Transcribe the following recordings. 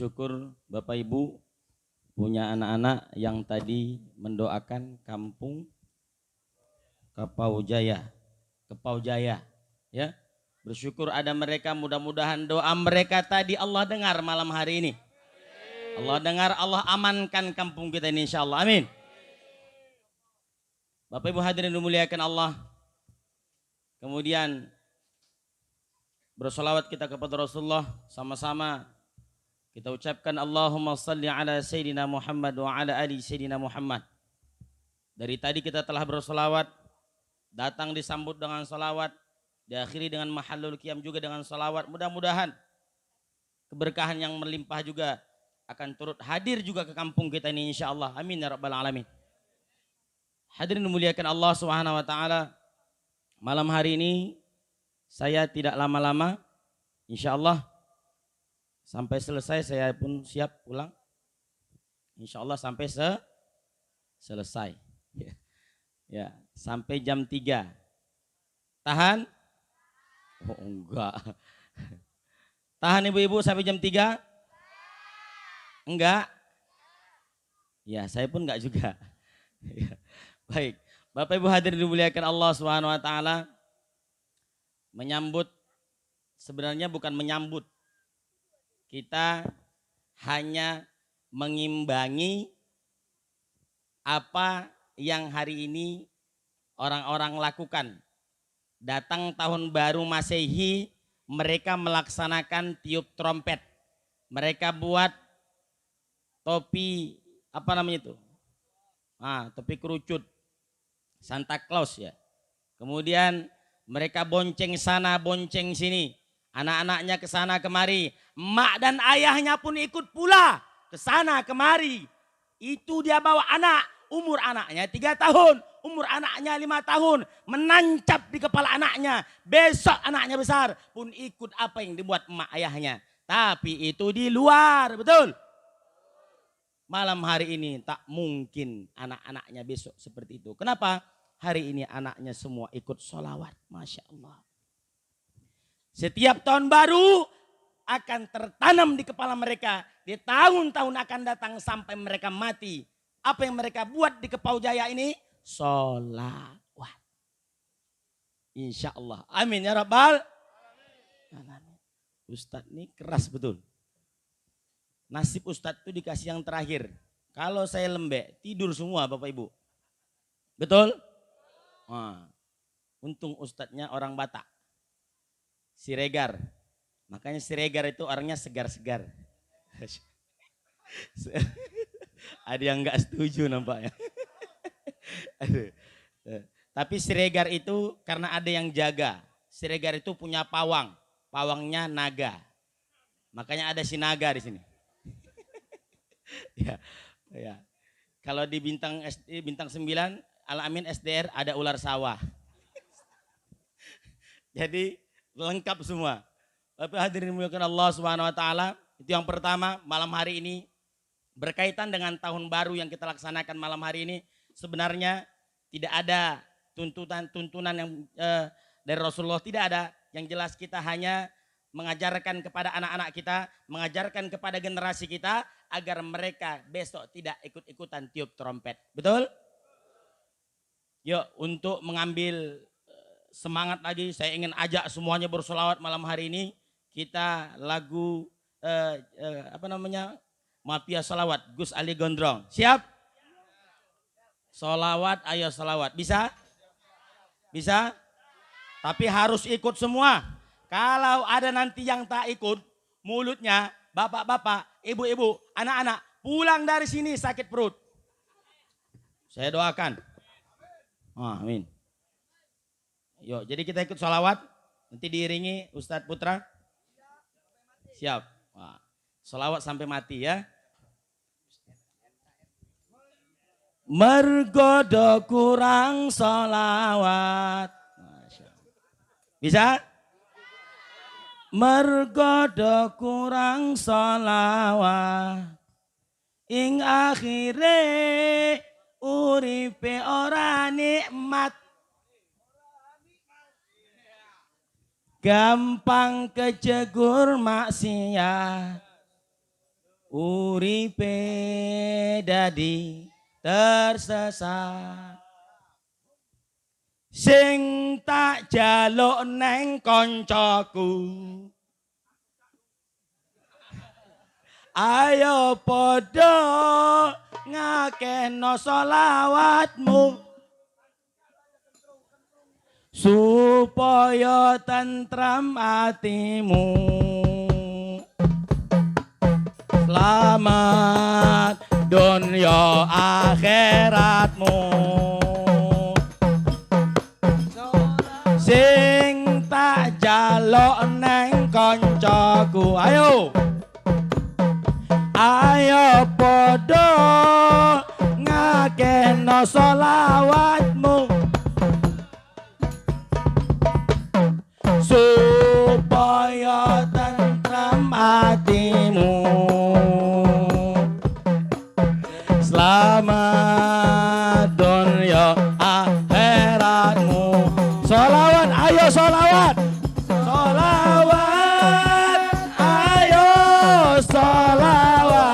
bersyukur Bapak Ibu punya anak-anak yang tadi mendoakan kampung Kepau Jaya, ya. Bersyukur ada mereka, mudah-mudahan doa mereka tadi Allah dengar malam hari ini. Allah dengar, Allah amankan kampung kita ini insyaallah. Amin. Bapak Ibu hadirin dimuliakan Allah. Kemudian bersolawat kita kepada Rasulullah, sama-sama kita ucapkan Allahumma salli ala Sayyidina Muhammad wa ala ali Sayyidina Muhammad. Dari tadi kita telah bersolawat, datang disambut dengan solawat, diakhiri dengan mahallul qiyam juga dengan solawat. Mudah-mudahan keberkahan yang melimpah juga akan turut hadir juga ke kampung kita ini insyaallah. Amin ya rabbal alamin. Hadirin dimuliakan Allah Subhanahu wa taala. Malam hari ini saya tidak lama-lama, insyaallah sampai selesai saya pun siap pulang. Insyaallah sampai selesai. Ya, sampai jam 3. Tahan? Oh enggak. Tahan ibu-ibu sampai jam 3? Enggak? Ya, saya pun enggak juga. Baik, Bapak Ibu hadirin dimuliakan Allah Subhanahu wa taala. Menyambut, sebenarnya bukan menyambut. Kita hanya mengimbangi apa yang hari ini orang-orang lakukan. Datang tahun baru Masehi, mereka melaksanakan tiup trompet. Mereka buat topi, apa namanya itu? Topi kerucut. Santa Claus ya. Kemudian mereka bonceng sana, bonceng sini. Anak-anaknya ke sana kemari. Emak dan ayahnya pun ikut pula ke sana kemari. Itu dia bawa anak. Umur anaknya 3 tahun. Umur anaknya 5 tahun. Menancap di kepala anaknya. Besok anaknya besar pun ikut apa yang dibuat emak ayahnya. Tapi itu di luar, betul? Malam hari ini tak mungkin anak-anaknya besok seperti itu. Kenapa? Hari ini anaknya semua ikut sholawat. Masya Allah. Setiap tahun baru akan tertanam di kepala mereka. Di tahun-tahun akan datang sampai mereka mati. Apa yang mereka buat di Kepau Jaya ini? Sholawat. Insya Allah. Amin ya Rabbal. Ustadz ini keras betul. Nasib Ustadz itu dikasih yang terakhir. Kalau saya lembek, tidur semua Bapak Ibu. Betul? Untung Ustadznya orang Batak. Siregar. Makanya Siregar itu orangnya segar-segar. Ada yang enggak setuju nampaknya. Tapi Siregar itu karena ada yang jaga. Siregar itu punya pawang. Pawangnya naga. Makanya ada si naga di sini. Ya. Kalau di bintang 9 Al-Amin SDR ada ular sawah. Jadi lengkap semua. Bapak hadirin dimuliakan Allah Subhanahu wa taala, itu yang pertama malam hari ini berkaitan dengan tahun baru yang kita laksanakan malam hari ini. Sebenarnya tidak ada tuntunan yang dari Rasulullah, tidak ada. Yang jelas kita hanya mengajarkan kepada anak-anak kita, mengajarkan kepada generasi kita agar mereka besok tidak ikut-ikutan tiup trompet. Betul? Yuk, untuk mengambil semangat lagi, saya ingin ajak semuanya bersolawat malam hari ini. Kita lagu Mafia Solawat, Gus Ali Gondrong. Siap? Solawat, ayo solawat. Bisa? Bisa? Tapi harus ikut semua. Kalau ada nanti yang tak ikut, mulutnya bapak-bapak, ibu-ibu, anak-anak pulang dari sini sakit perut. Saya doakan. Amin. Yuk, jadi kita ikut sholawat. Nanti diiringi Ustadz Putra. Siap. Sholawat sampai mati ya. Mergodo kurang sholawat. Bisa? Mergodo kurang sholawat. Ing akhire uripe ora nikmat. Gampang kejegur maksiat. uripe dadi tersesat. Sing tak jaluk neng koncoku, ayo podo ngakeno solawatmu, supaya tentram hatimu. Selamat dunia akhiratmu. Sing tak jaluk neng koncoku, ayo podo ngakeno solawatmu, supaya tentram hatimu. Selamat dunia akhiratmu. Solawat, ayo solawat. Solawat, ayo solawat.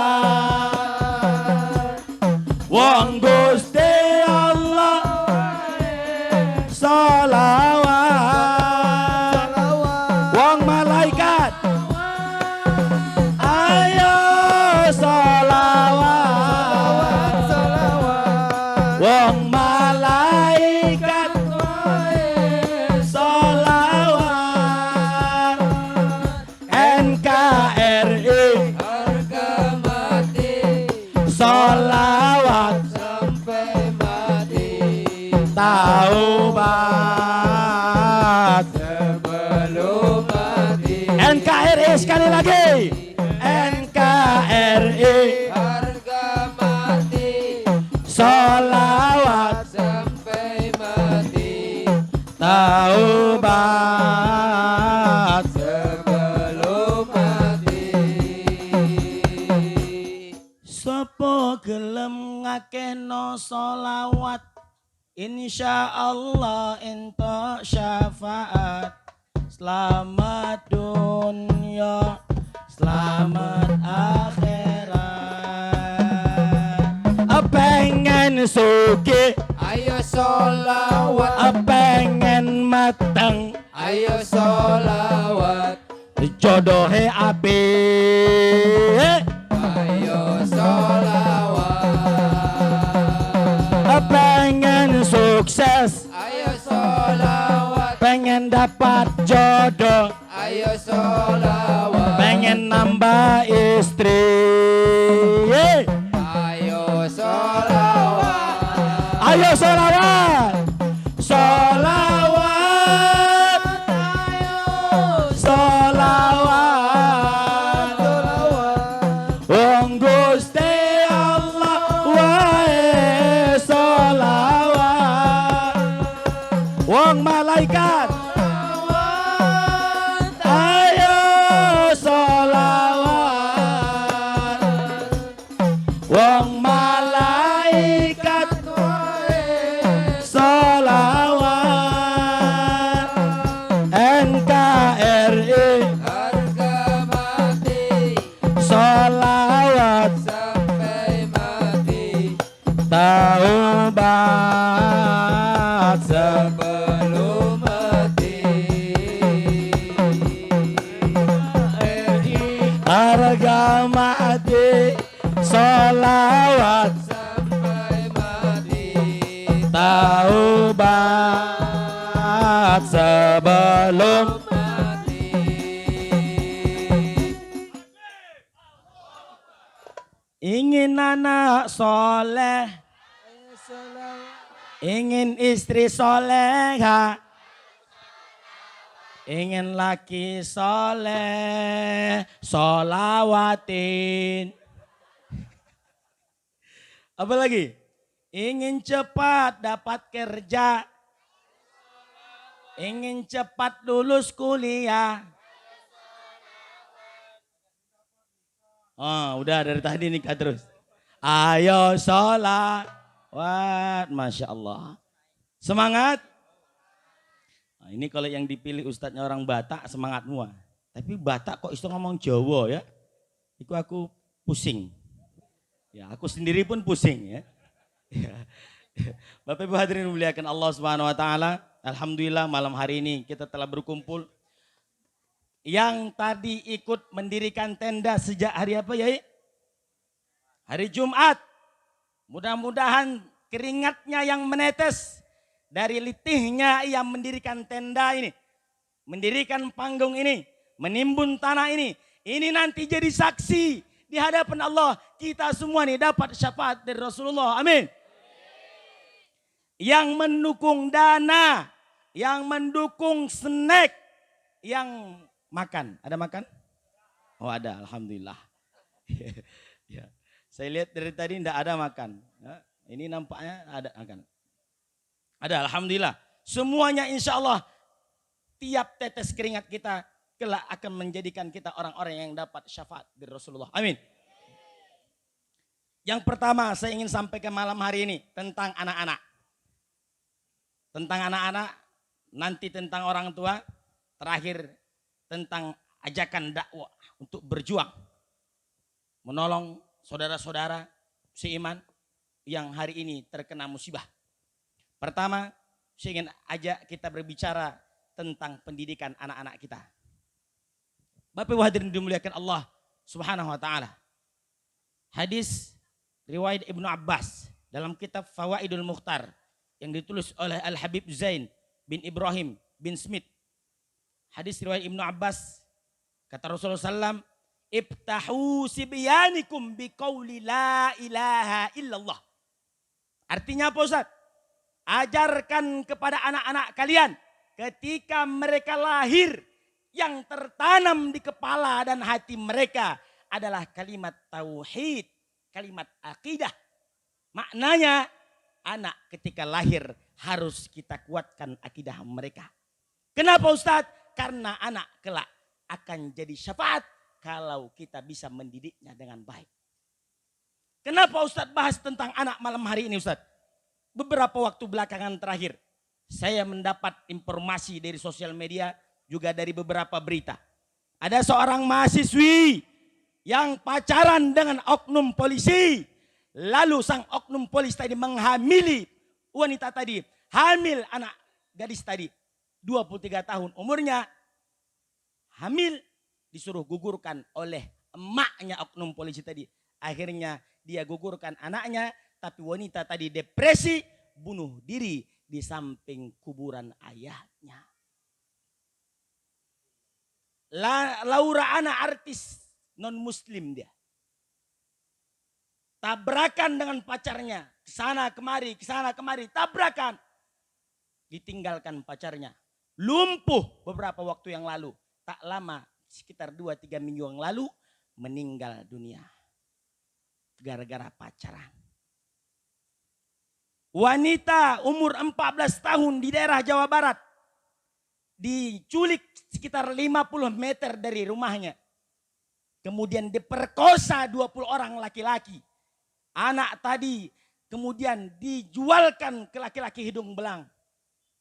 Wong Gusti Allah solawat. Wong malaikat ayo solawat. Wong malaikat solawat. NKRI harga mati solawat sampai mati. Taubat sebelum mati. NKRI sekali lagi. NKRI harga mati solawat sampai mati. Taubat sebelum mati. Sopo gelem ngakeno solawat, insya Allah ento syafaat. Selamat dunia, selamat akhirat. Pengen suki, ayo solawat. Pengen mateng, ayo solawat. Jodohe api, ayo solawat. Pengen sukses, ayo solawat. Pengen dapat jodoh, ayo solawat. Pengen nambah istri, ayo solawat. Ayo solawat. Solawat, ayo solawat. Wong Gusti Allah wae solawat. Wong malaikat ayo solawat. Wong malaikat solawat. NKRI harga mati solawat sampai mati. Taubat sebelum mati. Harga mati solawat sampai mati. Taubat sebelum mati. Ingin anak soleh, ingin istri soleha, ingin laki soleh, solawatin. Apa lagi? Ingin cepat dapat kerja, ingin cepat lulus kuliah. Oh, udah dari tadi nikah terus. Ayo sholat. Wah, Masya Allah. Semangat. Nah, ini kalau yang dipilih ustadznya orang Batak semangat semua. Tapi Batak kok iso ngomong Jawa ya. Itu aku pusing. Ya, aku sendiri pun pusing ya. Ya. Bapak Ibu hadirin muliakan Allah Subhanahu wa taala. Alhamdulillah malam hari ini kita telah berkumpul. Yang tadi ikut mendirikan tenda sejak hari apa ya? Hari Jumat. Mudah-mudahan keringatnya yang menetes dari litihnya ia mendirikan tenda ini, mendirikan panggung ini, menimbun tanah ini nanti jadi saksi di hadapan Allah. Kita semua nih dapat syafaat dari Rasulullah. Amin. Yang mendukung dana, yang mendukung snack, yang makan. Ada makan? Oh ada, alhamdulillah. Ya. Saya lihat dari tadi tidak ada makan. Ya, ini nampaknya ada makan. Ada, alhamdulillah. Semuanya insya Allah tiap tetes keringat kita kelak akan menjadikan kita orang-orang yang dapat syafaat dari Rasulullah. Amin. Yang pertama saya ingin sampaikan malam hari ini tentang anak-anak. Tentang anak-anak, nanti tentang orang tua, terakhir tentang ajakan dakwah untuk berjuang. Menolong saudara-saudara seiman yang hari ini terkena musibah. Pertama, saya ingin ajak kita berbicara tentang pendidikan anak-anak kita. Bapak Ibu hadirin dimuliakan Allah Subhanahu wa taala. Hadis riwayat Ibnu Abbas dalam kitab Fawaidul Mukhtar yang ditulis oleh Al-Habib Zain bin Ibrahim bin Smith. Hadis riwayat Ibnu Abbas, kata Rasulullah SAW, ibtahu sibyanikum biqauli la ilaha illallah. Artinya apa Ustaz? Ajarkan kepada anak-anak kalian ketika mereka lahir, yang tertanam di kepala dan hati mereka adalah kalimat tauhid, kalimat akidah. Maknanya anak ketika lahir harus kita kuatkan akidah mereka. Kenapa Ustaz? Karena anak kelak akan jadi syafaat kalau kita bisa mendidiknya dengan baik. Kenapa Ustaz bahas tentang anak malam hari ini Ustaz? Beberapa waktu belakangan terakhir saya mendapat informasi dari sosial media, juga dari beberapa berita. Ada seorang mahasiswi yang pacaran dengan oknum polisi. Lalu sang oknum polisi tadi menghamili wanita tadi. Hamil anak gadis tadi. 23 tahun umurnya. Hamil, disuruh gugurkan oleh emaknya oknum polisi tadi. Akhirnya dia gugurkan anaknya. Tapi wanita tadi depresi, bunuh diri di samping kuburan ayahnya. Laura Ana artis non muslim dia. Tabrakan dengan pacarnya, kesana kemari, tabrakan. Ditinggalkan pacarnya. Lumpuh beberapa waktu yang lalu. Tak lama, sekitar 2-3 minggu yang lalu, meninggal dunia. Gara-gara pacaran. Wanita umur 14 tahun di daerah Jawa Barat. Diculik sekitar 50 meter dari rumahnya. Kemudian diperkosa 20 orang laki-laki. Anak tadi kemudian dijualkan ke laki-laki hidung belang.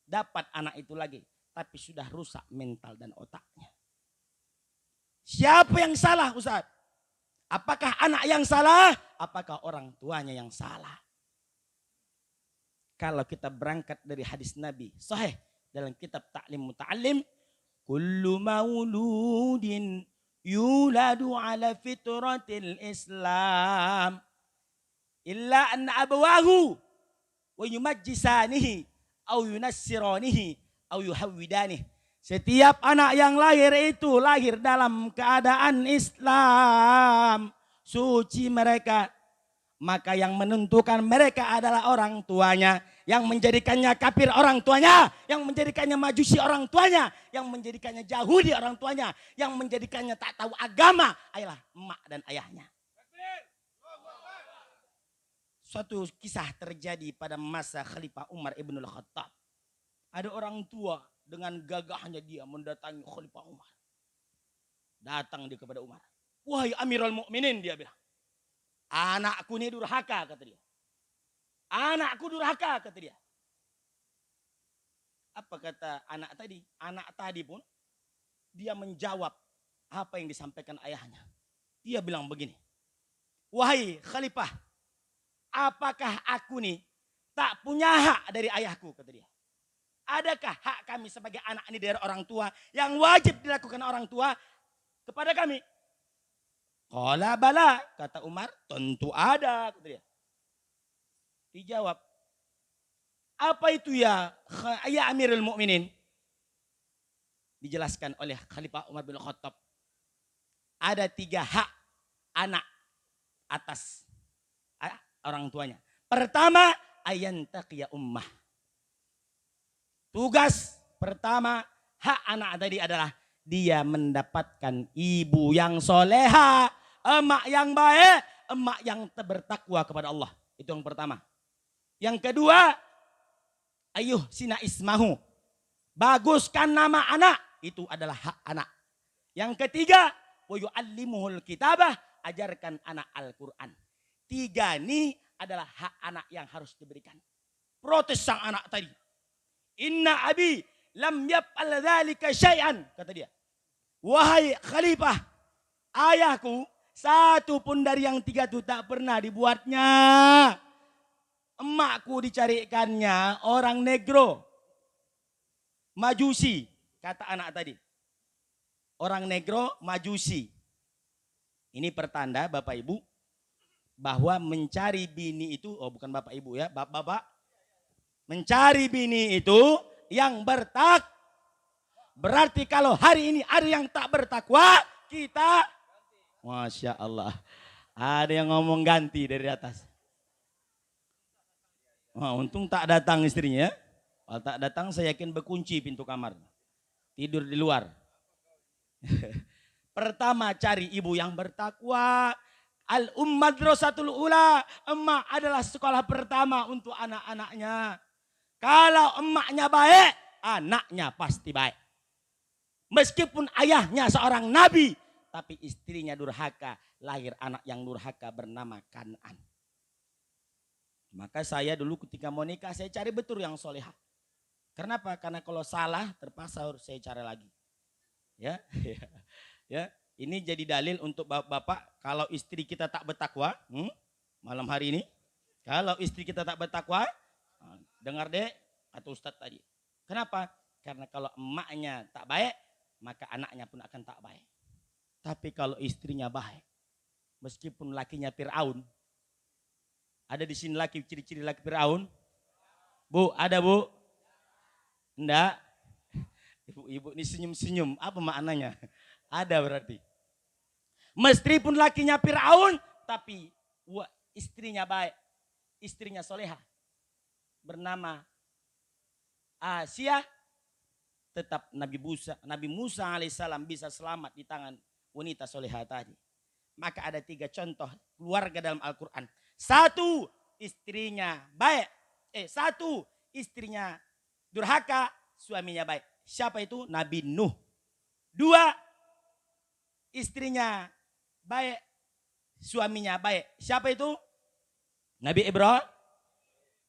Dapat anak itu lagi. Tapi sudah rusak mental dan otaknya. Siapa yang salah Ustaz? Apakah anak yang salah? Apakah orang tuanya yang salah? Kalau kita berangkat dari hadis Nabi sahih dalam kitab Ta'lim Muta'allim, kullu mauludin yuladu ala fitratil Islam illa anna abawahu wa yumajjisanihi au yunassiranihi au yuhawwidanihi. Setiap anak yang lahir itu lahir dalam keadaan Islam, suci mereka. Maka yang menentukan mereka adalah orang tuanya. Yang menjadikannya kafir orang tuanya. Yang menjadikannya majusi orang tuanya. Yang menjadikannya Yahudi orang tuanya. Yang menjadikannya tak tahu agama adalah emak dan ayahnya. Suatu kisah terjadi pada masa Khalifah Umar ibn al-Khattab. Ada orang tua dengan gagahnya dia mendatangi Khalifah Umar. Datang dia kepada Umar. Wahai Amirul Mukminin, dia bilang. Anakku ini durhaka, kata dia. Anakku durhaka, kata dia. Apa kata anak tadi? Anak tadi pun dia menjawab apa yang disampaikan ayahnya. Dia bilang begini. wahai khalifah, apakah aku nih tak punya hak dari ayahku, kata dia. Adakah hak kami sebagai anak ini dari orang tua yang wajib dilakukan orang tua kepada kami? Qala bala, kata Umar, tentu ada, kata dia. Dijawab, apa itu ya Amirul Mukminin? Dijelaskan oleh Khalifah Umar bin Khattab. Ada 3 hak anak atas orang tuanya. Pertama, ayantaqiya ummah. Tugas pertama hak anak tadi adalah dia mendapatkan ibu yang soleha, emak yang baik, emak yang bertakwa kepada Allah. Itu yang pertama. Yang kedua, ayuh sina ismahu. Baguskan nama anak. Itu adalah hak anak. Yang ketiga, wa yu'allimuhul kitabah. Ajarkan anak Al-Quran. 3 ini adalah hak anak yang harus diberikan. Protes sang anak tadi. Inna abi lam yaf'al dzalika syai'an, kata dia. Wahai khalifah, ayahku satu pun dari yang 3 itu tak pernah dibuatnya. Emakku dicarikannya orang negro, majusi, kata anak tadi. Orang negro, majusi. Ini pertanda Bapak Ibu bahwa mencari bini itu, oh bukan Bapak Ibu ya, Bapak, mencari bini itu yang berarti kalau hari ini ada yang tak bertakwa, kita, Masya Allah, ada yang ngomong ganti dari atas. Oh, untung tak datang istrinya. Kalau tak datang saya yakin berkunci pintu kamar, tidur di luar. Pertama, cari ibu yang bertakwa. Al-Madrasatul Ula, emak adalah sekolah pertama untuk anak-anaknya. Kalau emaknya baik, anaknya pasti baik. Meskipun ayahnya seorang nabi, tapi istrinya durhaka, lahir anak yang durhaka bernama Kan'an. Maka saya dulu ketika mau nikah, saya cari betul yang solehah. Kenapa? Karena kalau salah terpaksa harus saya cari lagi. Ya, ya. Ini jadi dalil untuk bapak-bapak, kalau istri kita tak bertakwa, malam hari ini, kalau istri kita tak bertakwa, dengar deh kata Ustadz tadi. Kenapa? Karena kalau emaknya tak baik, maka anaknya pun akan tak baik. Tapi kalau istrinya baik, meskipun lakinya Fir'aun, ada di sini laki, ciri-ciri laki Fir'aun? Bu, ada bu? Enggak? Ibu-ibu ini senyum-senyum, apa maknanya? Ada berarti. Meskipun lakinya Fir'aun, tapi istrinya baik, istrinya soleha, bernama Asia, tetap Nabi Musa alaihissalam bisa selamat di tangan wanita soleha tadi. Maka ada 3 contoh keluarga dalam Al-Quran. 1, istrinya baik. 1, istrinya durhaka, suaminya baik. Siapa itu? Nabi Nuh. 2, istrinya baik, suaminya baik. Siapa itu? Nabi Ibrahim.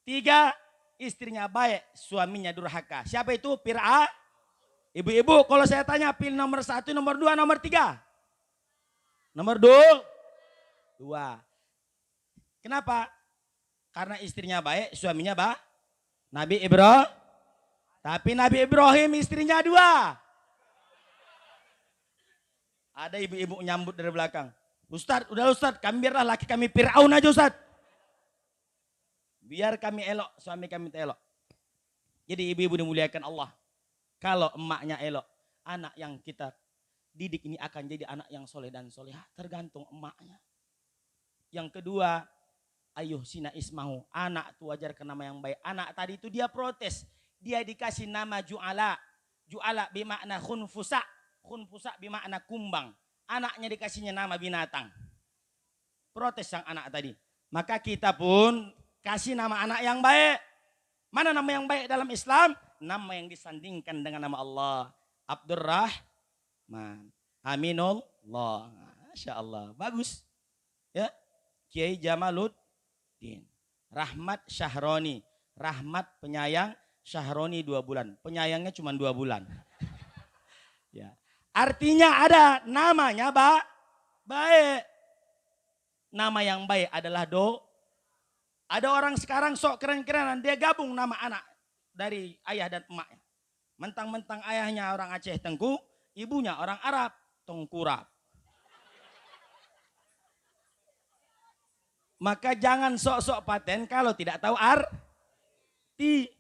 3, istrinya baik, suaminya durhaka. Siapa itu? Fir'aun. Ibu-ibu, kalau saya tanya pilih nomor 1, nomor 2, nomor 3. Nomor 2. Kenapa? Karena istrinya baik, suaminya baik. Nabi Ibrahim. Tapi Nabi Ibrahim istrinya 2. Ada ibu-ibu nyambut dari belakang. Ustadz, udah Ustadz, kami biarlah laki kami Fir'aun aja Ustadz. Biar kami elok, suami kami elok. Jadi ibu-ibu dimuliakan Allah. Kalau emaknya elok, anak yang kita didik ini akan jadi anak yang soleh dan solehah. Tergantung emaknya. Yang kedua, ayuh sina ismahu. Anak itu wajar ke nama yang baik. Anak tadi itu dia protes. Dia dikasih nama Ju'ala. Ju'ala bermakna khunfusa. Khunfusa bermakna kumbang. Anaknya dikasihnya nama binatang. Protes sang anak tadi. Maka kita pun kasih nama anak yang baik. Mana nama yang baik dalam Islam? Nama yang disandingkan dengan nama Allah. Abdurrahman. Aminullah. Masya Allah. Bagus. Ya. Kiai Jamaluddin. Rahmat Syahroni. Rahmat penyayang. Syahroni 2 bulan. Penyayangnya cuma 2 bulan. Ya. Artinya ada namanya baik. Nama yang baik adalah Ada orang sekarang sok keren-kerenan, dia gabung nama anak dari ayah dan emaknya. Mentang-mentang ayahnya orang Aceh Tengku, ibunya orang Arab Tengkurap. Maka jangan sok-sok paten kalau tidak tahu arti.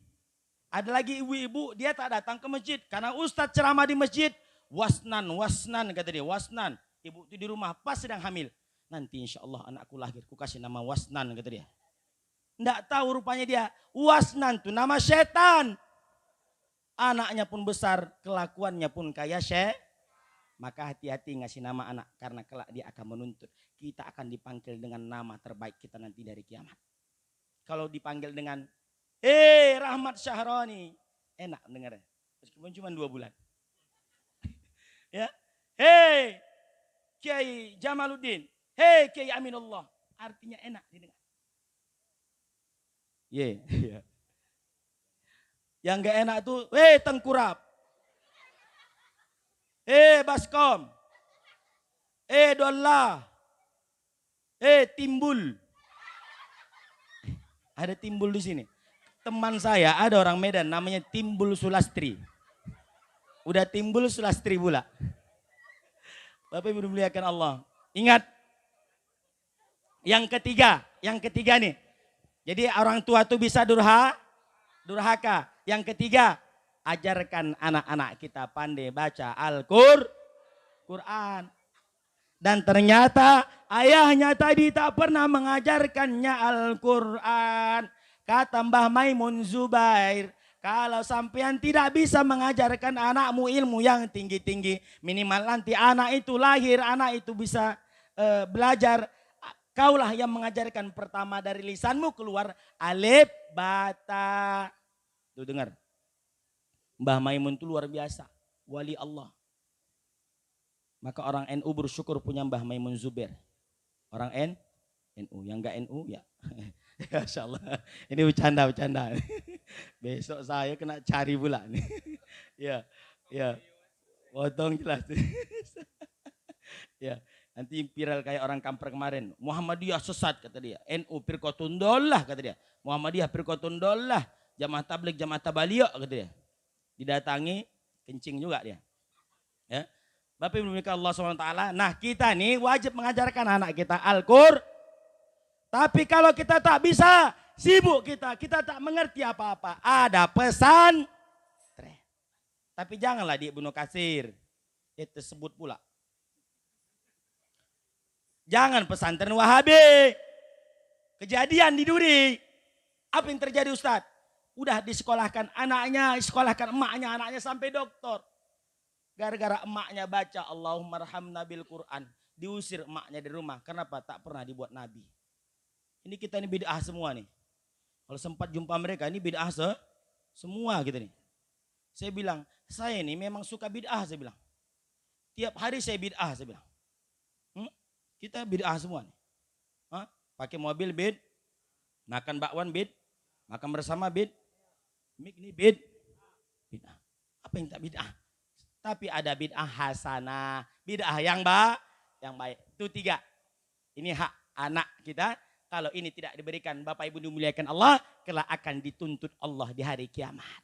Ada lagi ibu-ibu, dia tak datang ke masjid karena ustadz ceramah di masjid. Wasnan kata dia, wasnan. Ibu itu di rumah pas sedang hamil. Nanti insya Allah anakku lahir, ku kasih nama Wasnan kata dia. Nggak tahu rupanya dia, Wasnan itu nama setan. Anaknya pun besar, kelakuannya pun kayak Maka hati-hati ngasih nama anak, karena kelak dia akan menuntut. Kita akan dipanggil dengan nama terbaik kita nanti dari kiamat. Kalau dipanggil dengan, Rahmat Syahroni, enak dengar. Meskipun cuma 2 bulan. Ya, Kiai Jamaluddin, Kiai Aminullah, artinya enak didengar. Yeah. Yang gak enak tuh, Tengkurap, Baskom, Dollah, Timbul. Ada Timbul di sini. Teman saya ada orang Medan namanya Timbul Sulastri. Udah Timbul Sulastri pula. Bapak Ibu dimuliakan Allah. Ingat. Yang ketiga nih. Jadi orang tua tuh bisa durhaka. Yang ketiga, ajarkan anak-anak kita pandai baca Al-Quran. Dan ternyata ayahnya tadi tak pernah mengajarkannya Al-Quran. Kata Mbah Maimun Zubair, kalau sampean tidak bisa mengajarkan anakmu ilmu yang tinggi-tinggi, minimal nanti anak itu lahir, anak itu bisa belajar. Kaulah yang mengajarkan pertama dari lisanmu keluar alif, bata. Tuh dengar. Mbah Maimun itu luar biasa. Wali Allah. Maka orang NU bersyukur punya Mbah Maimun Zubair. Orang NU. Yang enggak NU ya. Masya Allah. Ini bercanda. Besok saya kena cari pula. Ya. Potong jelas. Ya. Nanti viral kayak orang Kampar kemarin. Muhammadiyah sesat kata dia. NU firqatun dollah kata dia. Muhammadiyah firqatun dollah. Jamaah tabligh, jamaah tabaliyah kata dia. Didatangi, kencing juga dia. Ya. Bapak Ibu Allah SWT. Nah kita nih wajib mengajarkan anak kita Al-Qur'an. Tapi kalau kita tak bisa, sibuk kita tak mengerti apa-apa. Ada pesan. Tapi janganlah di Ibnu Katsir. Itu sebut pula. Jangan pesantren Wahabi. Kejadian di Duri. Apa yang terjadi Ustadz? Udah disekolahkan anaknya, sekolahkan emaknya, anaknya sampai doktor. Gara-gara emaknya baca Allahumma arhamna bil Quran. Diusir emaknya di rumah. Kenapa? Tak pernah dibuat nabi. Ini kita ini bid'ah semua nih. Kalau sempat jumpa mereka ini bid'ah semua gitu nih. Saya bilang, saya ini memang suka bid'ah saya bilang. Tiap hari saya bid'ah saya bilang. Kita bid'ah semua nih. Pakai mobil makan bakwan makan bersama mik ini bid'ah. Apa yang tak bid'ah? Tapi ada bid'ah hasanah, bid'ah yang baik. Itu 3. Ini hak anak kita. Kalau ini tidak diberikan Bapak Ibu dimuliakan Allah, kelak akan dituntut Allah di hari kiamat.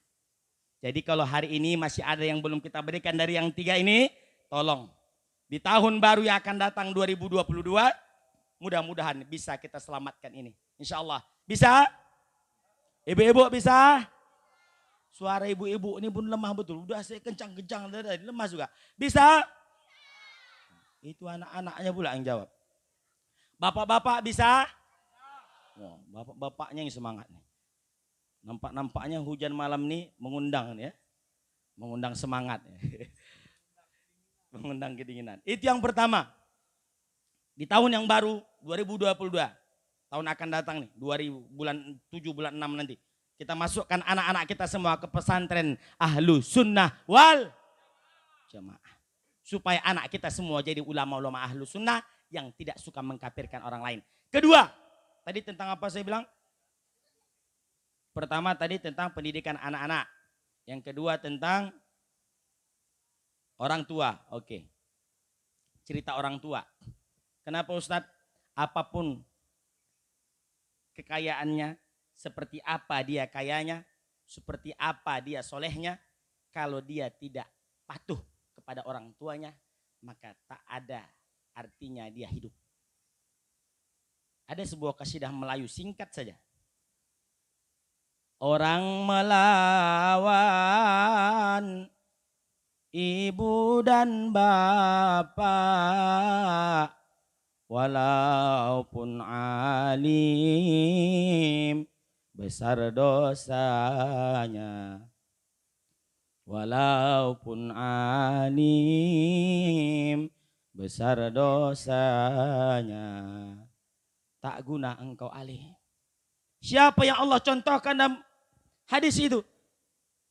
Jadi kalau hari ini masih ada yang belum kita berikan dari yang 3 ini, tolong. Di tahun baru yang akan datang 2022, mudah-mudahan bisa kita selamatkan ini. Insya Allah. Bisa? Ibu-ibu bisa? Suara ibu-ibu ini pun lemah betul. Udah saya kencang-kencang, lemah juga. Bisa? Itu anak-anaknya pula yang jawab. Bapak-bapak bisa? Oh, bapak-bapaknya yang semangat nih. Nampaknya hujan malam nih mengundang ya. Mengundang semangat. Mengundang kedinginan. Itu yang pertama. Di tahun yang baru 2022. Tahun akan datang nih, 2000 bulan 7 bulan 6 nanti. Kita masukkan anak-anak kita semua ke pesantren Ahlu Sunnah wal Jamaah. Supaya anak kita semua jadi ulama-ulama Ahlu Sunnah yang tidak suka mengkafirkan orang lain. Kedua, tadi tentang apa saya bilang? Pertama tadi tentang pendidikan anak-anak. Yang kedua tentang orang tua. Oke. Cerita orang tua. Kenapa Ustadz? apapun kekayaannya, seperti apa dia kayanya, seperti apa dia solehnya, kalau dia tidak patuh kepada orang tuanya, maka tak ada artinya dia hidup. Ada sebuah kasidah Melayu singkat saja. Orang melawan ibu dan bapak, walaupun alim besar dosanya. Walaupun alim besar dosanya, tak guna engkau alim. Siapa yang Allah contohkan dalam hadis itu?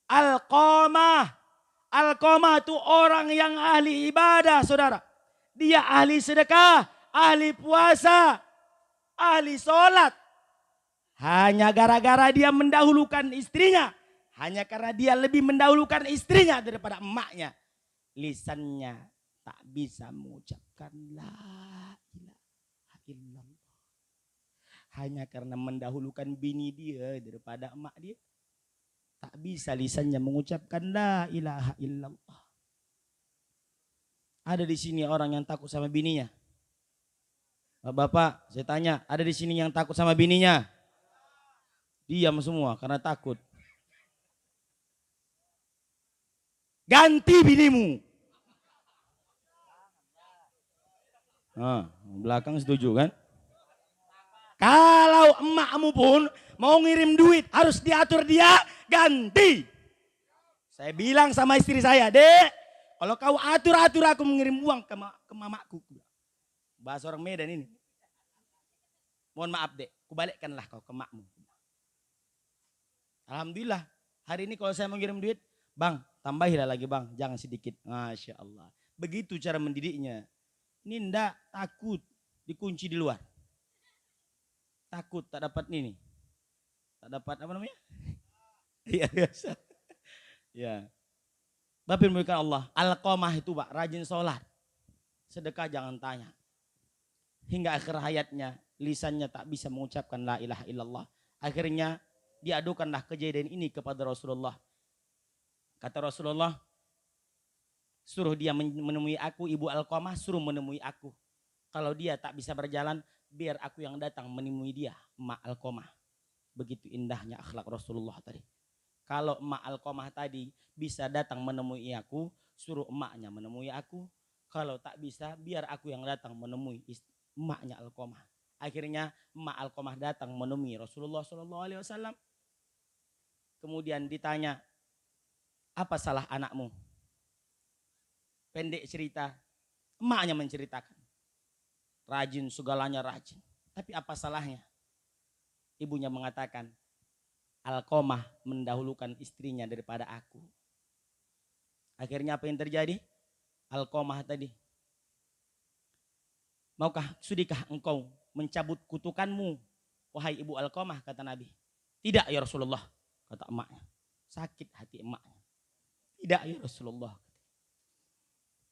Alqamah. Alqamah itu orang yang ahli ibadah, saudara. Dia ahli sedekah, ahli puasa, ahli sholat. Hanya gara-gara dia mendahulukan istrinya, hanya karena dia lebih mendahulukan istrinya daripada emaknya, lisannya tak bisa mengucapkan la ilaha illallah. Hanya karena mendahulukan bini dia daripada emak dia, tak bisa lisannya mengucapkan la ilaha illallah. Ada di sini orang yang takut sama bininya? Bapak, saya tanya, ada di sini yang takut sama bininya? Diam semua karena takut. Ganti binimu. Nah, belakang setuju kan? Kalau emakmu pun mau ngirim duit, harus diatur dia, ganti. Saya bilang sama istri saya, Dek, kalau kau atur-atur aku mengirim uang ke mamaku. Bahasa orang Medan ini. Mohon maaf, Dek, kubalikkanlah kau ke makmu. Alhamdulillah, hari ini kalau saya mengirim duit, Bang, tambahilah lagi bang, jangan sedikit. Masya Allah. Begitu cara mendidiknya. Ini ndak takut dikunci di luar. Takut tak dapat ini. Tak dapat apa namanya? Iya biasa. Ya. Bapak memiliki Allah. Alqamah itu Pak, rajin sholat. Sedekah jangan tanya. Hingga akhir hayatnya, lisannya tak bisa mengucapkan la ilaha illallah. Akhirnya diadukanlah kejadian ini kepada Rasulullah. Kata Rasulullah, suruh dia menemui aku, ibu Alqamah suruh menemui aku. Kalau dia tak bisa berjalan, biar aku yang datang menemui dia, emak Alqamah. Begitu indahnya akhlak Rasulullah tadi. Kalau emak Alqamah tadi bisa datang menemui aku, suruh emaknya menemui aku. Kalau tak bisa, biar aku yang datang menemui emaknya Alqamah. Akhirnya emak Alqamah datang menemui Rasulullah SAW. Kemudian ditanya, apa salah anakmu? Pendek cerita, emaknya menceritakan. Rajin, segalanya rajin. Tapi apa salahnya? Ibunya mengatakan, Alqamah mendahulukan istrinya daripada aku. Akhirnya apa yang terjadi? Alqamah tadi, maukah, sudikah engkau mencabut kutukanmu, wahai ibu Alqamah, kata Nabi. Tidak ya Rasulullah, kata emaknya. Sakit hati emaknya. Tidak ya Rasulullah.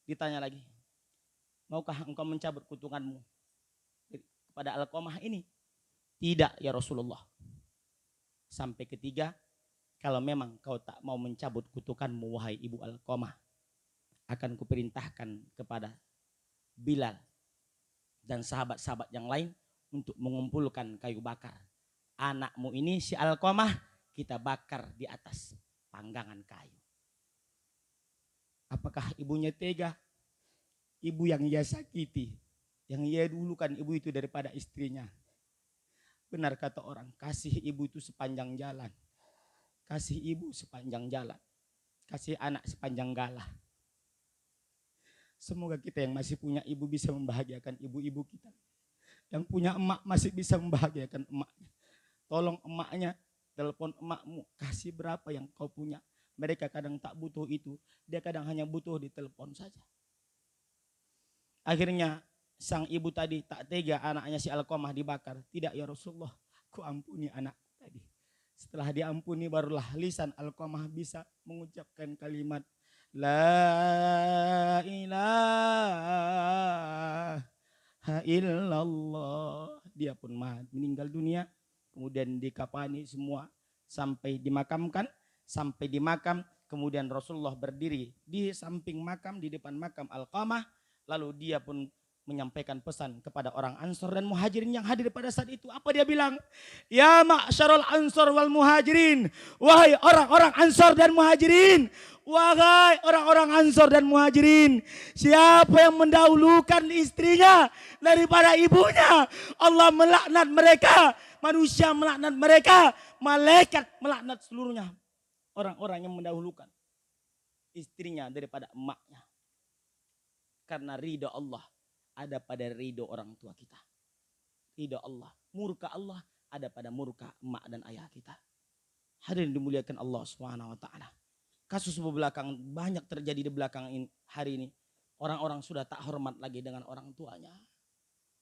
Ditanya lagi, maukah engkau mencabut kutukanmu kepada Alqamah ini? Tidak ya Rasulullah. Sampai ketiga, kalau memang kau tak mau mencabut kutukanmu wahai ibu Alqamah, akan kuperintahkan kepada Bilal dan sahabat-sahabat yang lain untuk mengumpulkan kayu bakar. Anakmu ini si Alqamah kita bakar di atas panggangan kayu. Apakah ibunya tega? Ibu yang ia sakiti, yang ia dulukan ibu itu daripada istrinya. Benar kata orang, kasih ibu itu sepanjang jalan. Kasih ibu sepanjang jalan. Kasih anak sepanjang galah. Semoga kita yang masih punya ibu bisa membahagiakan ibu-ibu kita. Yang punya emak masih bisa membahagiakan emaknya. Tolong emaknya, telepon emakmu, kasih berapa yang kau punya. Mereka kadang tak butuh itu, dia kadang hanya butuh ditelepon saja. Akhirnya sang ibu tadi tak tega anaknya si Alqamah dibakar. Tidak ya Rasulullah, ku ampuni anak tadi. Setelah diampuni barulah lisan Alqamah bisa mengucapkan kalimat La ilaha illallah. Dia pun meninggal dunia. Kemudian dikafani semua sampai dimakamkan. Sampai di makam. Kemudian Rasulullah berdiri di samping makam, di depan makam Alqamah. Lalu dia pun menyampaikan pesan kepada orang Ansor dan Muhajirin yang hadir pada saat itu. Apa dia bilang? Ya ma'syarul Ansor wal Muhajirin. Wahai orang-orang Ansor dan Muhajirin. Wahai orang-orang Ansor dan Muhajirin. Siapa yang mendahulukan istrinya daripada ibunya, Allah melaknat mereka. Manusia melaknat mereka. Malaikat melaknat seluruhnya. Orang-orang yang mendahulukan istrinya daripada emaknya. Karena ridha Allah ada pada ridho orang tua kita. Ridho Allah, murka Allah ada pada murka emak dan ayah kita. Hadirin dimuliakan Allah Subhanahu wa taala. Kasus belakang banyak terjadi di belakang hari ini. Orang-orang sudah tak hormat lagi dengan orang tuanya.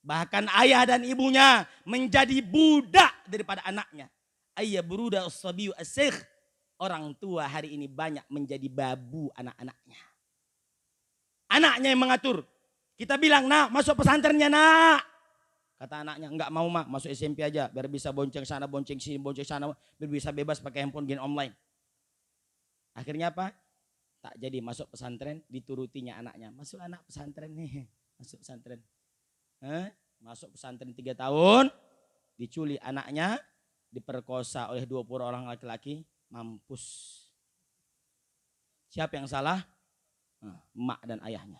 Bahkan ayah dan ibunya menjadi budak daripada anaknya. Ayah beruda as-sabiyu as-sikh. Orang tua hari ini banyak menjadi babu anak-anaknya. Anaknya yang mengatur. Kita bilang, nak masuk pesantrennya nak. Kata anaknya, enggak mau mak, masuk SMP aja. Biar bisa bonceng sana, bonceng sini, bonceng sana. Biar bisa bebas pakai handphone game online. Akhirnya apa? Tak jadi masuk pesantren, diturutinya anaknya. Masuk anak pesantren nih, masuk pesantren. Masuk pesantren 3 tahun. Diculik anaknya, diperkosa oleh 20 orang laki-laki. Mampus. Siapa yang salah? Emak dan ayahnya.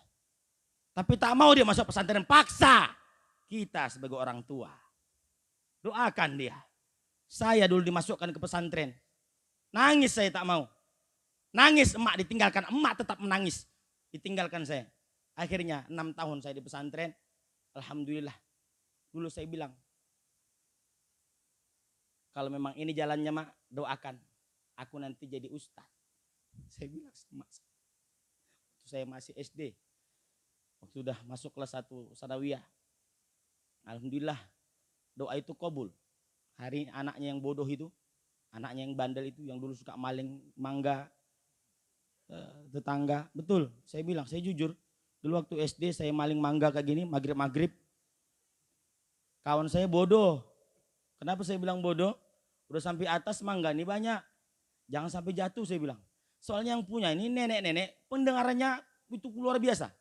Tapi tak mau dia masuk pesantren, paksa. Kita sebagai orang tua doakan dia. Saya dulu dimasukkan ke pesantren, nangis saya tak mau. Nangis emak ditinggalkan, emak tetap menangis. Ditinggalkan saya. Akhirnya 6 tahun saya di pesantren. Alhamdulillah. Dulu saya bilang, kalau memang ini jalannya mak, doakan. Aku nanti jadi ustaz. Saya bilang sama emak. Waktu saya masih SD. Waktu sudah masuk kelas 1 sanawiyah. Alhamdulillah doa itu kabul. Hari anaknya yang bodoh itu, anaknya yang bandel itu, yang dulu suka maling mangga tetangga. Betul, saya bilang, saya jujur. Dulu waktu SD saya maling mangga kayak gini, maghrib-maghrib. Kawan saya bodoh. Kenapa saya bilang bodoh? Udah sampai atas mangga ini banyak. Jangan sampai jatuh saya bilang. Soalnya yang punya ini nenek-nenek, pendengarannya itu luar biasa.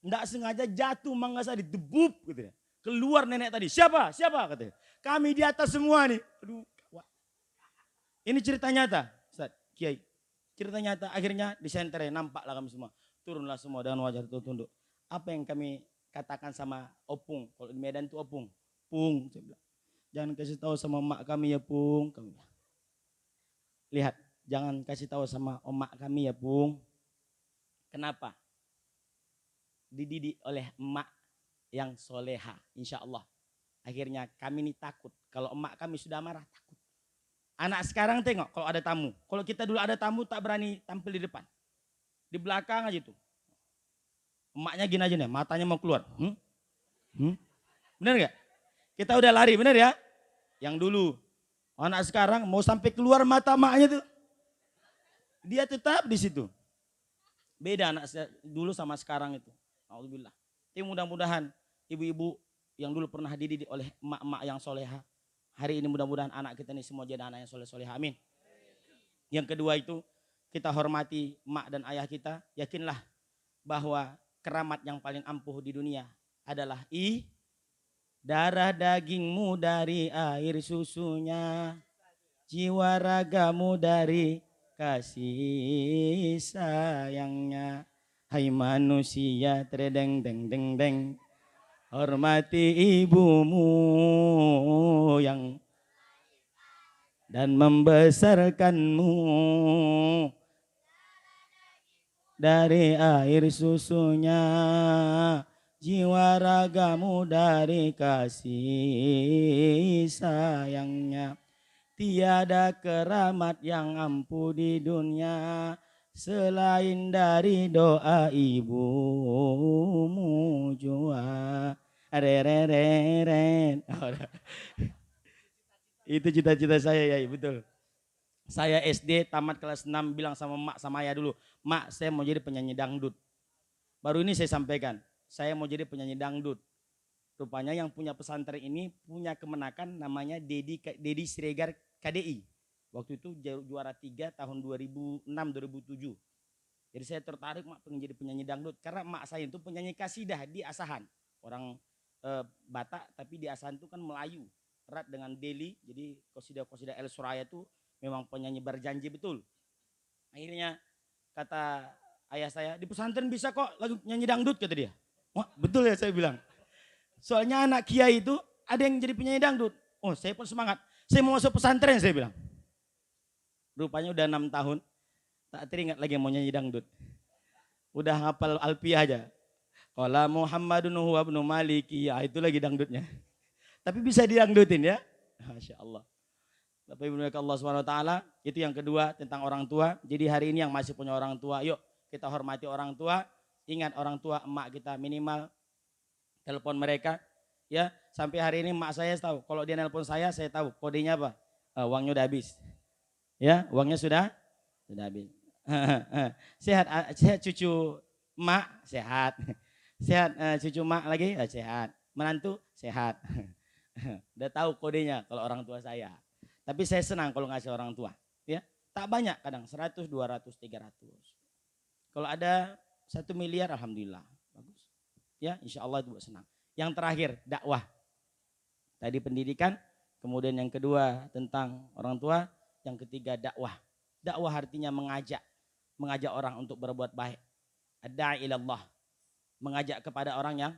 Nggak sengaja jatuh mangga saya didebub gitu ya. Keluar nenek tadi. Siapa? Siapa katanya. Kami di atas semua nih. Aduh. Ini cerita nyata, Ustaz, Kiai. Cerita nyata, akhirnya disenterin, nampaklah kami semua. Turunlah semua dengan wajah tertunduk. Apa yang kami katakan sama Opung, kalau di Medan itu Opung. Pung, saya bilang. Jangan kasih tahu sama emak kami ya Pung. Kami bilang. Lihat, jangan kasih tahu sama emak kami ya Pung. Kenapa? Dididik oleh emak yang soleha, insya Allah. Akhirnya kami ini takut. Kalau emak kami sudah marah, takut. Anak sekarang tengok kalau ada tamu. Kalau kita dulu ada tamu tak berani tampil di depan. Di belakang aja tuh. Emaknya gini aja nih, matanya mau keluar. Bener gak? Kita udah lari, bener ya? Yang dulu. Anak sekarang mau sampai keluar mata emaknya tuh. Dia tetap di situ. Beda anak dulu sama sekarang itu. Alhamdulillah. Tapi mudah-mudahan ibu-ibu yang dulu pernah dididik oleh emak-emak yang soleha. Hari ini mudah-mudahan anak kita ini semua jadi anak yang soleh-soleha. Amin. Yang kedua itu kita hormati emak dan ayah kita. Yakinlah bahwa keramat yang paling ampuh di dunia adalah darah dagingmu dari air susunya. Jiwa ragamu dari kasih sayangnya. Hai manusia tredeng deng deng deng. Hormati ibumu yang dan membesarkanmu dari air susunya. Jiwa ragamu dari kasih sayangnya. Tiada keramat yang ampuh di dunia selain dari doa ibumu jua. Itu cita-cita saya ya, betul. Saya SD tamat kelas 6 bilang sama emak sama ayah dulu, mak saya mau jadi penyanyi dangdut. Baru ini saya sampaikan, saya mau jadi penyanyi dangdut. Rupanya yang punya pesantren ini punya kemenakan namanya Dedi Siregar KDI. Waktu itu juara 3 tahun 2006-2007. Jadi saya tertarik mak pengen jadi penyanyi dangdut karena mak saya itu penyanyi kasidah di Asahan. Orang Batak tapi di Asahan itu kan Melayu. Erat dengan Delhi, jadi kosidah-kosidah El Suraya itu memang penyanyi berjanji betul. Akhirnya kata ayah saya, di pesantren bisa kok lagu nyanyi dangdut kata dia. Wah betul ya saya bilang. Soalnya anak kiai itu ada yang jadi penyanyi dangdut. Oh saya pun semangat, saya mau masuk pesantren saya bilang. Rupanya udah 6 tahun, tak teringat lagi mau nyanyi dangdut. Udah hafal alfiah aja. Qala Muhammadun huwa ibnu Maliki, ya itu lagi dangdutnya. Tapi bisa didangdutin ya. Masya Allah. Bapak Ibu Allah SWT, itu yang kedua tentang orang tua. Jadi hari ini yang masih punya orang tua, yuk kita hormati orang tua. Ingat orang tua emak kita minimal telepon mereka. Ya, sampai hari ini emak saya tahu. Kalau dia nelpon saya tahu kodenya apa. Uangnya udah habis. Ya, uangnya sudah habis. Sehat cucu emak sehat. Sehat cucu emak lagi sehat. Menantu sehat. Udah tahu kodenya kalau orang tua saya. Tapi saya senang kalau ngasih orang tua. Ya, tak banyak kadang 100, 200, 300. Kalau ada 1 miliar alhamdulillah. Bagus. Ya, insya Allah itu senang. Yang terakhir dakwah. Tadi pendidikan, kemudian yang kedua tentang orang tua, yang ketiga dakwah. Dakwah artinya mengajak orang untuk berbuat baik. Ad-da'i ilallah. Mengajak kepada orang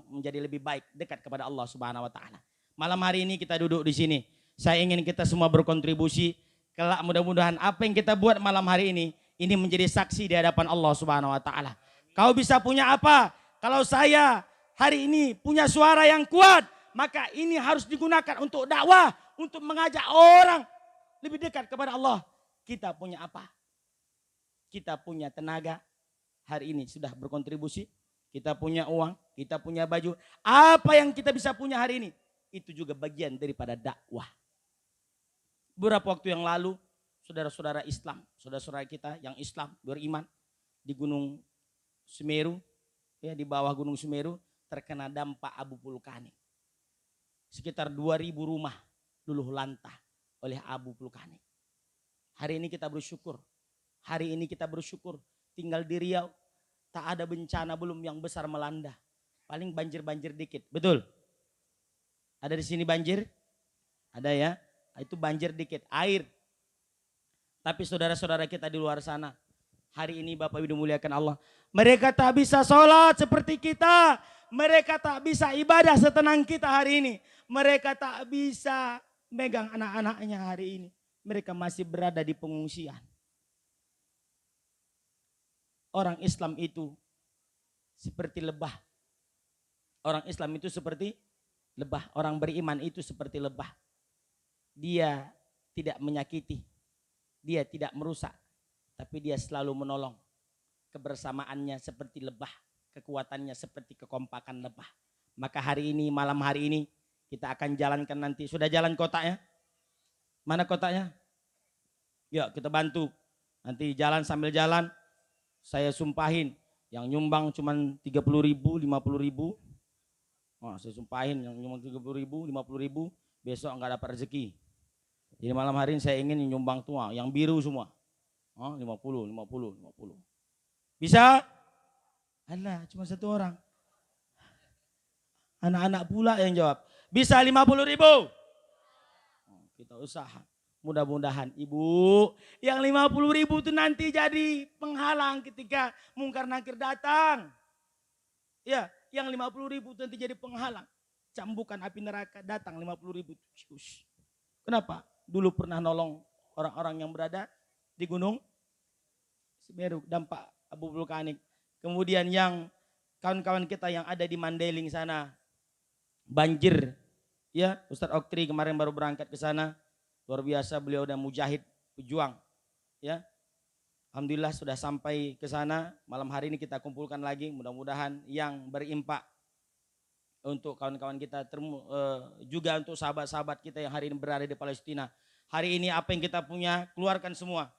menjadi lebih baik, dekat kepada Allah Subhanahu wa taala. Malam hari ini kita duduk di sini. Saya ingin kita semua berkontribusi. Kelak mudah-mudahan apa yang kita buat malam hari ini menjadi saksi di hadapan Allah Subhanahu wa taala. Kau bisa punya apa? Kalau saya hari ini punya suara yang kuat, maka ini harus digunakan untuk dakwah, untuk mengajak orang lebih dekat kepada Allah. Kita punya apa? Kita punya tenaga. Hari ini sudah berkontribusi. Kita punya uang, kita punya baju. Apa yang kita bisa punya hari ini? Itu juga bagian daripada dakwah. Beberapa waktu yang lalu, saudara-saudara Islam, saudara-saudara kita yang Islam beriman di Gunung Semeru, ya di bawah Gunung Semeru terkena dampak abu vulkanik. Sekitar 2.000 rumah luluh lantah oleh abu vulkanik. Hari ini kita bersyukur. Hari ini kita bersyukur tinggal di Riau. Tak ada bencana belum yang besar melanda. Paling banjir-banjir dikit. Betul? Ada di sini banjir? Ada ya? Itu banjir dikit. Air. Tapi saudara-saudara kita di luar sana. Hari ini Bapak Ibu dimuliakan Allah. Mereka tak bisa sholat seperti kita. Mereka tak bisa ibadah setenang kita hari ini. Mereka tak bisa megang anak-anaknya hari ini. Mereka masih berada di pengungsian. Orang Islam itu seperti lebah. Orang Islam itu seperti lebah. Orang beriman itu seperti lebah. Dia tidak menyakiti. Dia tidak merusak. Tapi dia selalu menolong. Kebersamaannya seperti lebah. Kekuatannya seperti kekompakan lebah. Maka hari ini, malam hari ini, kita akan jalankan nanti. Sudah jalan kotaknya? Mana kotaknya? Yuk kita bantu. Nanti jalan sambil jalan. Saya sumpahin yang nyumbang cuma 30.000, 50.000. Oh, saya sumpahin yang nyumbang 30.000, 50.000 besok enggak dapat rezeki. Jadi malam hari ini saya ingin nyumbang tua yang biru semua. Oh, 50. Bisa? Alah, cuma 1 orang. Anak-anak pula yang jawab. Bisa 50.000. Oh, kita usaha. Mudah-mudahan ibu yang 50.000 itu nanti jadi penghalang ketika mungkar nakir datang. Ya, yang 50.000 itu nanti jadi penghalang. Cambukan api neraka datang 50.000. Kenapa? Dulu pernah nolong orang-orang yang berada di Gunung Semeru, dampak abu vulkanik. Kemudian yang kawan-kawan kita yang ada di Mandailing sana, banjir. Ya, Ustadz Oktri kemarin baru berangkat ke sana. Luar biasa beliau dan mujahid, pejuang. Ya. Alhamdulillah sudah sampai ke sana. Malam hari ini kita kumpulkan lagi. Mudah-mudahan yang berimpak untuk kawan-kawan kita, juga untuk sahabat-sahabat kita yang hari ini berada di Palestina. Hari ini apa yang kita punya, keluarkan semua.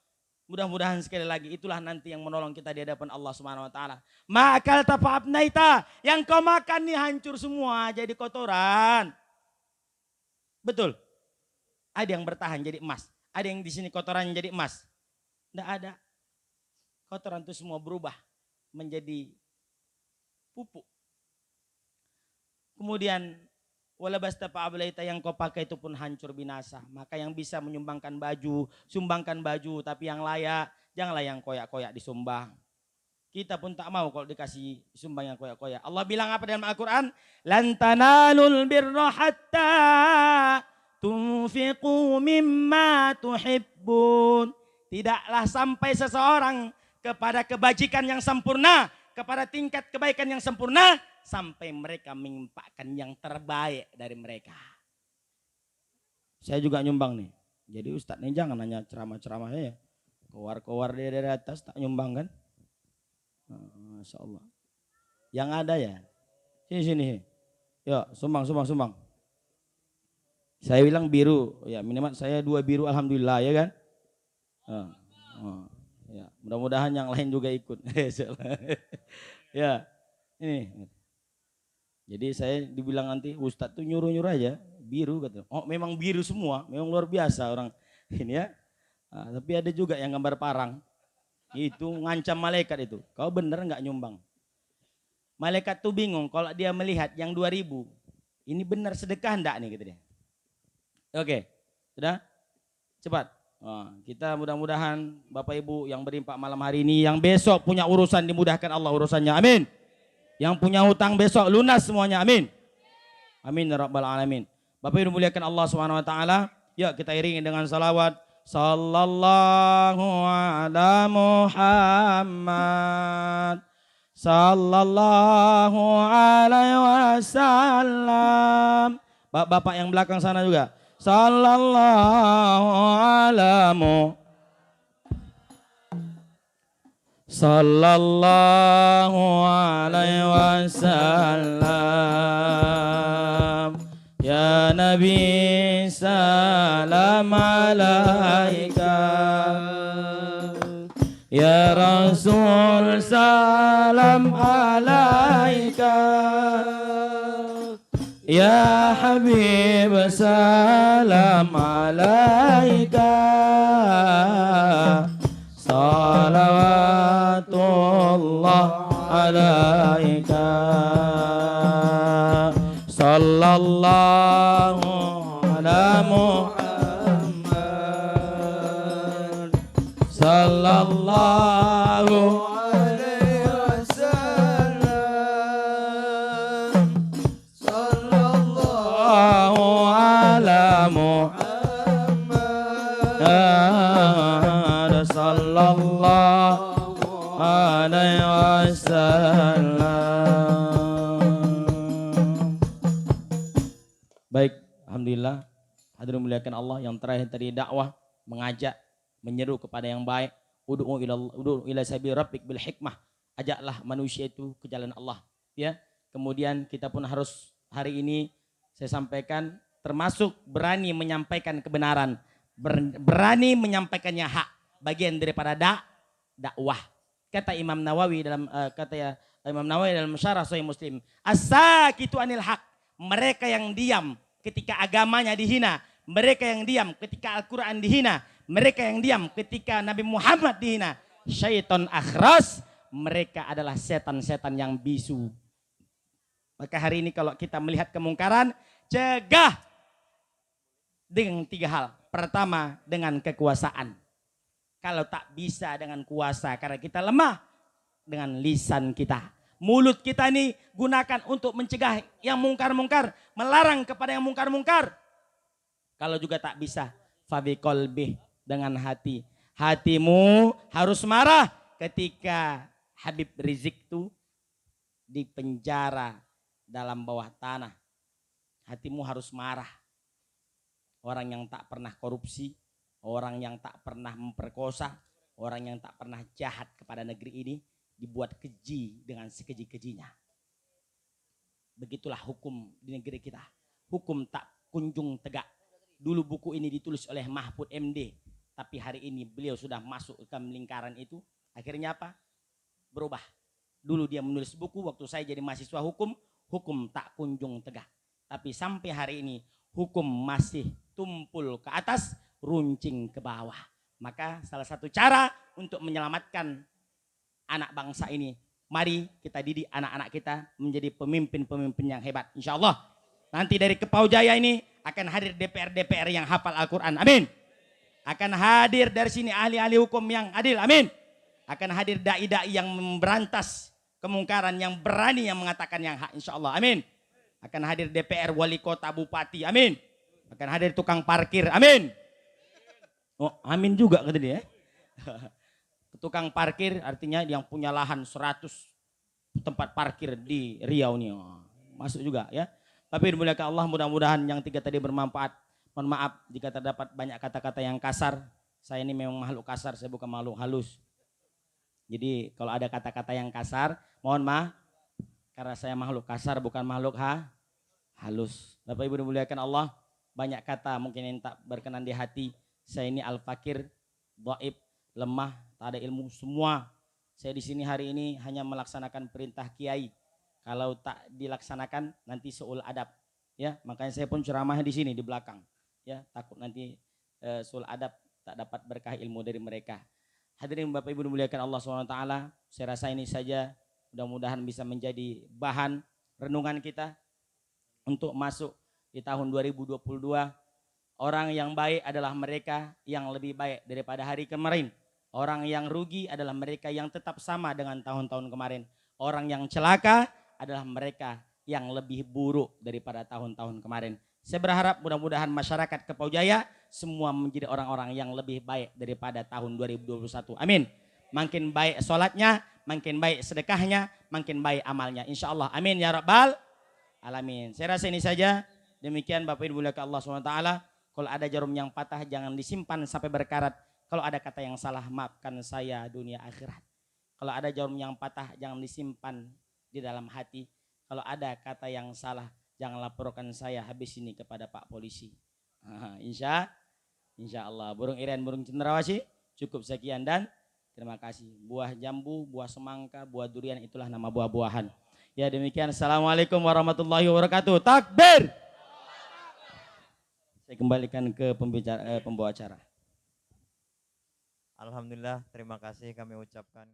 Mudah-mudahan sekali lagi itulah nanti yang menolong kita di hadapan Allah Subhanahu wa taala. Ma'akal tafa'abnaita, yang kau makan nih hancur semua jadi kotoran. Betul. Ada yang bertahan jadi emas. Ada yang di sini kotoran jadi emas. Tidak ada. Kotoran itu semua berubah menjadi pupuk. Kemudian walabasta fa'ablaita, yang kau pakai itu pun hancur binasa. Maka yang bisa menyumbangkan baju, sumbangkan baju, tapi yang layak, janganlah yang koyak-koyak disumbang. Kita pun tak mau kalau dikasih sumbang yang koyak-koyak. Allah bilang apa dalam Al-Quran? Lan tanalul birra hatta tunfiqu mimma tuhibbun. Tidaklah sampai seseorang kepada kebajikan yang sempurna, kepada tingkat kebaikan yang sempurna, sampai mereka mengimpakkan yang terbaik dari mereka. Saya juga nyumbang nih. Jadi Ustadz nih jangan nanya ceramah-ceramahnya ya. Kowar-kowar dia dari atas tak nyumbang kan? Masya Allah. Yang ada ya. Sini. Yuk, sumbang. Saya bilang biru. Ya minimal saya 2 biru alhamdulillah ya kan. Ya, mudah-mudahan yang lain juga ikut. Ya, ini. Jadi saya dibilang nanti Ustadz tuh nyuruh aja biru katanya. Oh memang biru semua, memang luar biasa orang ini ya. Nah, tapi ada juga yang gambar parang. Itu ngancam malaikat itu. Kau bener nggak nyumbang? Malaikat tuh bingung kalau dia melihat yang 2.000. Ini benar sedekah enggak nih gitu dia. Oke, sudah? Cepat. Nah, kita mudah-mudahan Bapak Ibu yang berimpak malam hari ini, yang besok punya urusan dimudahkan Allah urusannya. Amin. Yang punya hutang besok lunas semuanya. Amin. Amin ya rabbal alamin. Bapak Ibu muliakan Allah Subhanahu wa taala. Yuk kita iringi dengan salawat. Sallallahu ala Muhammad. Sallallahu alaihi wasallam. Bapak yang belakang sana juga. Sallallahu ala Muhammad. Sallallahu alaihi wasallam. Ya Nabi salam alaika. Ya Rasul salam alaika. Ya Habib salam alaika. Salawatullah alaika. Sallallahu ala Muhammad. Sallallahu alaihi wasallam. Sallallahu ala Muhammad. Sallallahu alaihi wasallam. Baik, alhamdulillah. Hadirin muliakan Allah, yang terakhir tadi dakwah, mengajak, menyeru kepada yang baik. Ud'u ila sabil rabbik bil hikmah. Ajaklah manusia itu ke jalan Allah, ya. Kemudian kita pun harus hari ini saya sampaikan termasuk berani menyampaikan kebenaran, berani menyampaikannya hak, bagian daripada dakwah. Kata Imam Nawawi dalam Syarah Sahih Muslim, as-sakitu anil haq, mereka yang diam ketika agamanya dihina, mereka yang diam ketika Al-Quran dihina, mereka yang diam ketika Nabi Muhammad dihina, syaiton akhras, mereka adalah setan-setan yang bisu. Maka hari ini kalau kita melihat kemungkaran, cegah dengan 3 hal. Pertama, dengan kekuasaan. Kalau tak bisa dengan kuasa karena kita lemah, dengan lisan kita. Mulut kita ini gunakan untuk mencegah yang mungkar-mungkar, melarang kepada yang mungkar-mungkar. Kalau juga tak bisa, fabiqolbih, dengan hati. Hatimu harus marah ketika Habib Rizik itu dipenjara dalam bawah tanah. Hatimu harus marah. Orang yang tak pernah korupsi, orang yang tak pernah memperkosa, orang yang tak pernah jahat kepada negeri ini, dibuat keji dengan sekeji-kejinya. Begitulah hukum di negeri kita. Hukum tak kunjung tegak. Dulu buku ini ditulis oleh Mahfud MD. Tapi hari ini beliau sudah masuk ke lingkaran itu. Akhirnya apa? Berubah. Dulu dia menulis buku waktu saya jadi mahasiswa hukum, hukum tak kunjung tegak. Tapi sampai hari ini hukum masih tumpul ke atas, runcing ke bawah. Maka salah satu cara untuk menyelamatkan anak bangsa ini, mari kita didik anak-anak kita menjadi pemimpin-pemimpin yang hebat. Insya Allah nanti dari Kepau Jaya ini akan hadir DPR-DPR yang hafal Al-Quran. Amin. Akan hadir dari sini ahli-ahli hukum yang adil. Amin. Akan hadir dai-dai yang memberantas kemungkaran, yang berani yang mengatakan yang hak. Insya Allah. Amin. Akan hadir DPR, wali kota, bupati. Amin. Akan hadir tukang parkir. Amin. Oh, amin juga kata dia. Tukang parkir artinya yang punya lahan 100 tempat parkir di Riau nih. Oh, masuk juga ya. Tapi dimuliakan Allah, mudah-mudahan yang 3 tadi bermanfaat. Mohon maaf jika terdapat banyak kata-kata yang kasar. Saya ini memang makhluk kasar, saya bukan makhluk halus. Jadi kalau ada kata-kata yang kasar, mohon maaf. Karena saya makhluk kasar, bukan makhluk halus. Bapak Ibu dimuliakan Allah, banyak kata mungkin yang tak berkenan di hati. Saya ini al-fakir, dhaif, lemah, tak ada ilmu semua. Saya di sini hari ini hanya melaksanakan perintah kiai. Kalau tak dilaksanakan nanti seul adab. Ya, makanya saya pun ceramah di sini di belakang. Ya, takut nanti seul adab tak dapat berkah ilmu dari mereka. Hadirin Bapak Ibu dimuliakan Allah SWT, saya rasa ini saja, mudah-mudahan bisa menjadi bahan renungan kita untuk masuk di tahun 2022. Orang yang baik adalah mereka yang lebih baik daripada hari kemarin. Orang yang rugi adalah mereka yang tetap sama dengan tahun-tahun kemarin. Orang yang celaka adalah mereka yang lebih buruk daripada tahun-tahun kemarin. Saya berharap mudah-mudahan masyarakat Kepau Jaya semua menjadi orang-orang yang lebih baik daripada tahun 2021. Amin. Makin baik sholatnya, makin baik sedekahnya, makin baik amalnya. Insya Allah. Amin ya Rabbal Alamin. Saya rasa ini saja. Demikian Bapak Ibu dimuliakan Allah SWT. Kalau ada jarum yang patah jangan disimpan sampai berkarat. Kalau ada kata yang salah maafkan saya dunia akhirat. Kalau ada jarum yang patah jangan disimpan di dalam hati. Kalau ada kata yang salah jangan laporkan saya habis ini kepada Pak Polisi. Insya Allah. Burung Iren, burung cendrawasih. Cukup sekian dan terima kasih. Buah jambu, buah semangka, buah durian itulah nama buah-buahan. Ya demikian. Assalamualaikum warahmatullahi wabarakatuh. Takbir. Saya kembalikan ke pembawa acara. Alhamdulillah, terima kasih kami ucapkan.